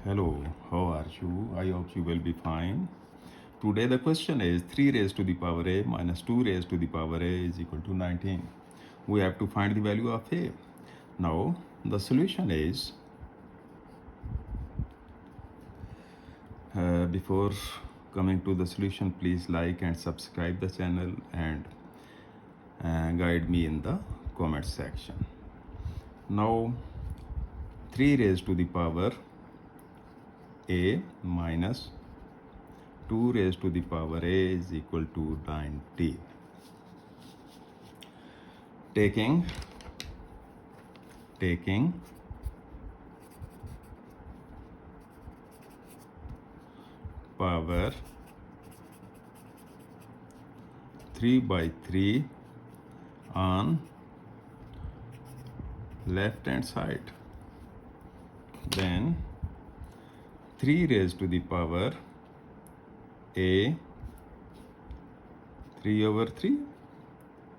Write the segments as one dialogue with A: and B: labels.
A: Hello, how are you? I hope you will be fine. Today the question is 3 raised to the power a minus 2 raised to the power a is equal to 19. We have to find the value of a. Now the solution is, before coming to the solution, please like and subscribe the channel and guide me in the comment section. Now 3 raised to the power a minus 2 raised to the power a is equal to 19. Taking power 3 by 3 on left hand side, then 3 raised to the power a 3 over 3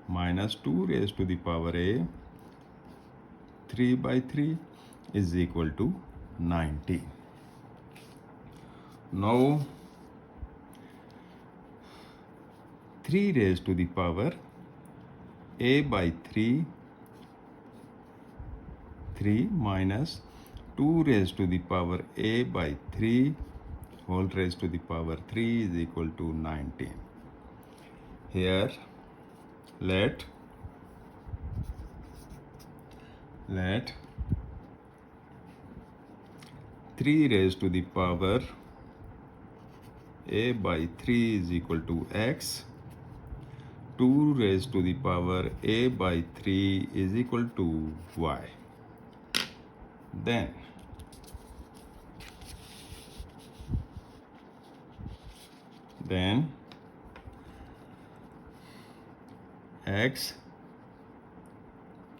A: minus 2 raised to the power a 3 by 3 is equal to 19. Now 3 raised to the power a by 3 minus 2 raised to the power a by 3 whole raised to the power 3 is equal to 19. Here let 3 raised to the power a by 3 is equal to x, 2 raised to the power a by 3 is equal to y. Then x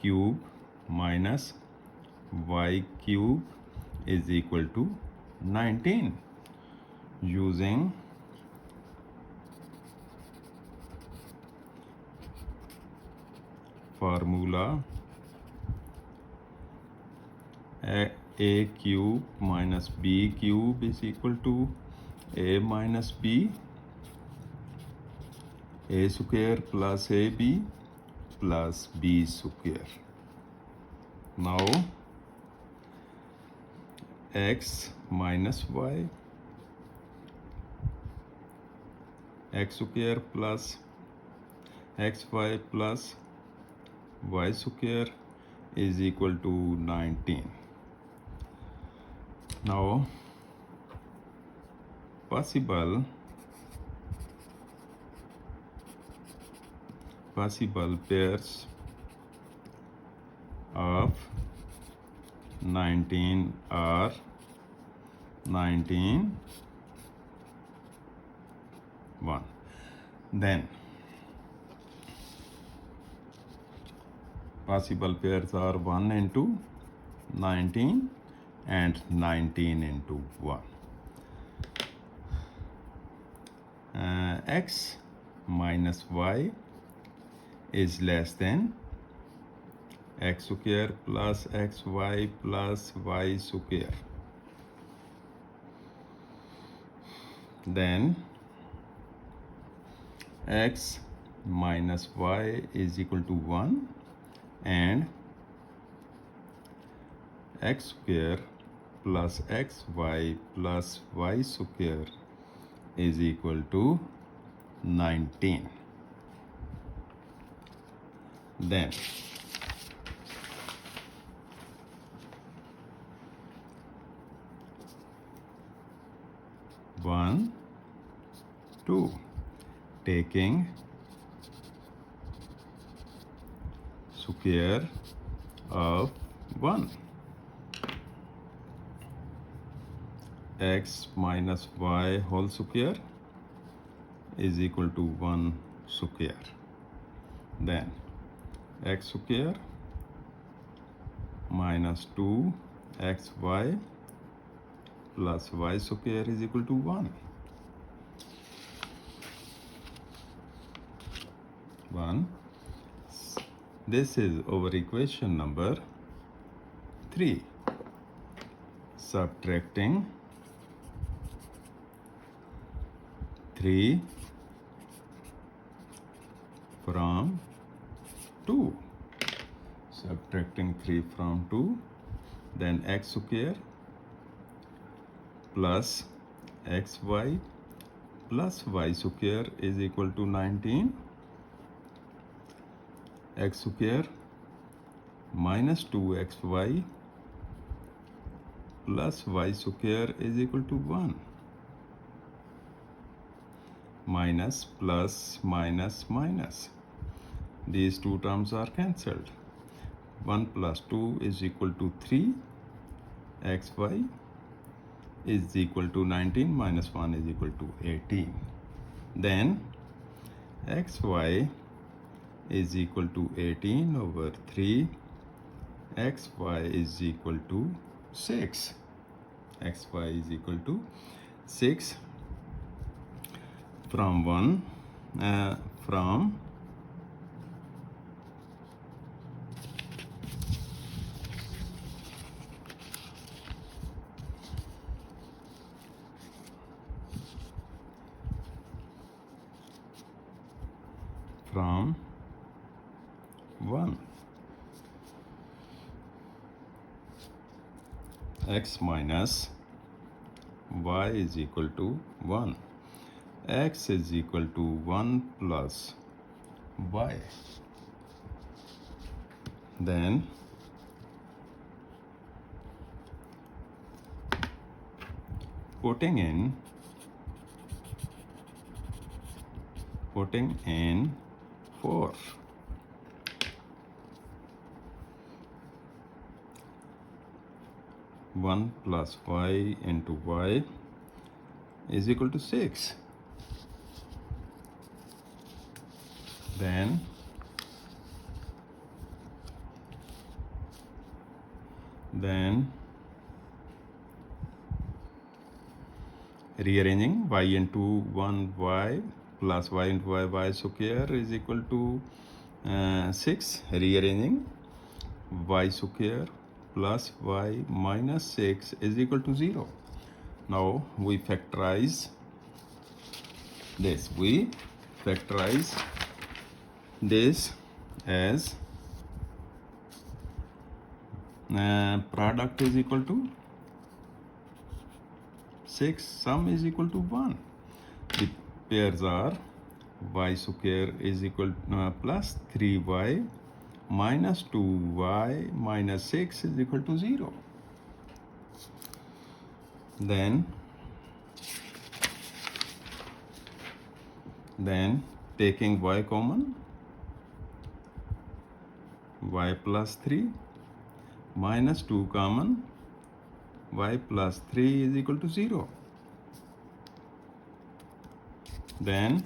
A: cube minus y cube is equal to 19 using formula a cube minus b cube is equal to a minus b, a square plus ab plus b square. Now x minus y, x square plus xy plus y square is equal to 19. Now possible pairs of 19 are 19, 1. Then possible pairs are 1 into 19 and 19 into 1. X minus y is less than x square plus xy plus y square. Then x minus y is equal to 1 and x square plus xy plus y square is equal to 19. Then one, 2, taking square of 1, x minus y whole square is equal to 1 square. Then x square minus 2xy plus y square is equal to 1. 1. This is our equation number 3. Subtracting 3 from 2. Subtracting 3 from 2, then x square plus xy plus y square is equal to 19. X square minus 2xy plus y square is equal to 1. Minus plus minus minus. These two terms are cancelled. 1 plus 2 is equal to 3. Xy is equal to 19 minus 1 is equal to 18. Then xy is equal to 18 over 3. Xy is equal to 6. Xy is equal to 6 from 1 from from 1. X minus y is equal to 1. X is equal to 1 plus y. Then putting in 4. 1 plus y into y is equal to 6. Then rearranging y into 1y plus y into y square is equal to 6. Rearranging y square plus y minus 6 is equal to 0. Now we factorize this. We factorize this as product is equal to 6, sum is equal to 1. The pairs are y square is equal plus 3y minus 2y minus 6 is equal to 0. Then taking y common, y plus 3 minus 2 common, y plus 3 is equal to 0. Then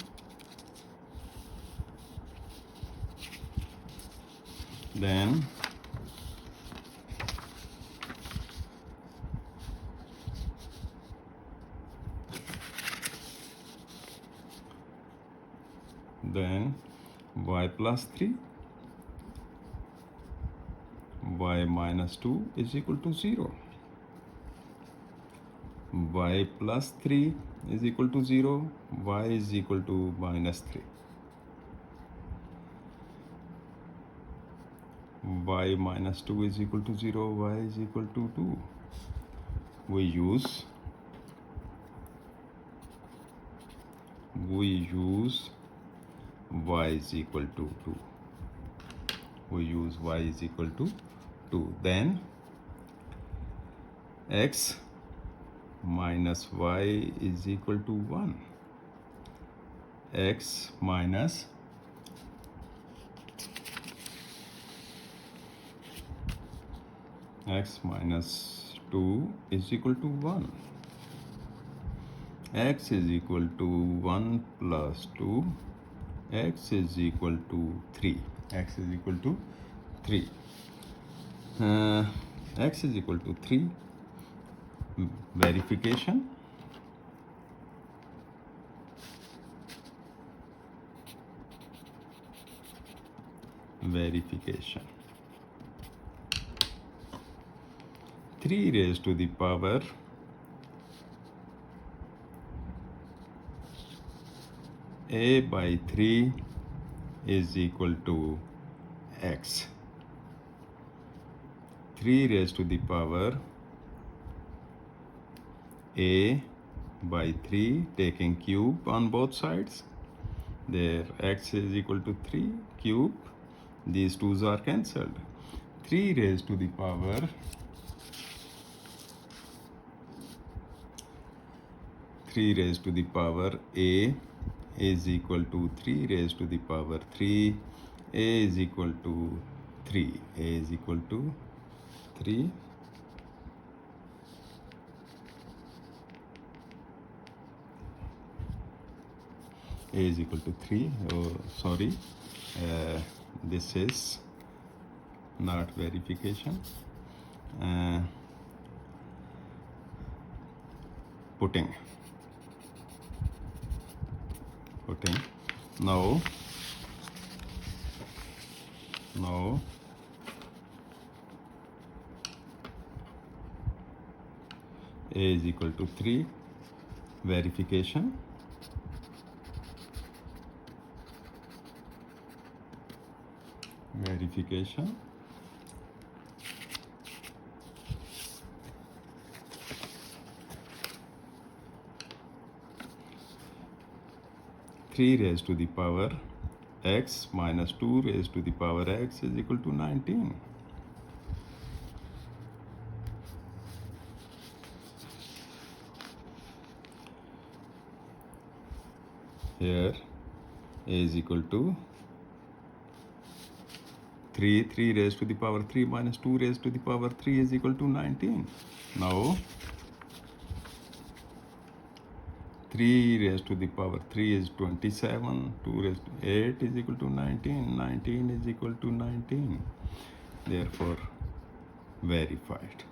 A: y plus 3, y minus 2 is equal to 0. Y plus 3 is equal to 0, y is equal to minus 3. Y minus 2 is equal to 0, y is equal to 2. We use y is equal to 2. We use y is equal to 2. Then x minus y is equal to 1. X minus x minus 2 is equal to 1. X is equal to 1 plus 2. X is equal to 3. X is equal to 3. X is equal to 3. Verification. Verification. 3 raised to the power a by 3 is equal to x. 3 raised to the power a by 3, taking cube on both sides. There x is equal to 3 cube. These 2's are cancelled. 3 raised to the power a is equal to 3 raised to the power 3. A is equal to 3. A is equal to 3. A is equal to 3. Oh, sorry. This is not verification. Putting. Now a is equal to 3. Verification. Verification. Three raised to the power x minus 2 raised to the power x is equal to 19. Here a is equal to 3. 3 raised to the power 3 minus 2 raised to the power 3 is equal to 19. Now 3 raised to the power 3 is 27. 2 raised to 8 is equal to 19. 19 is equal to 19. Therefore, verified.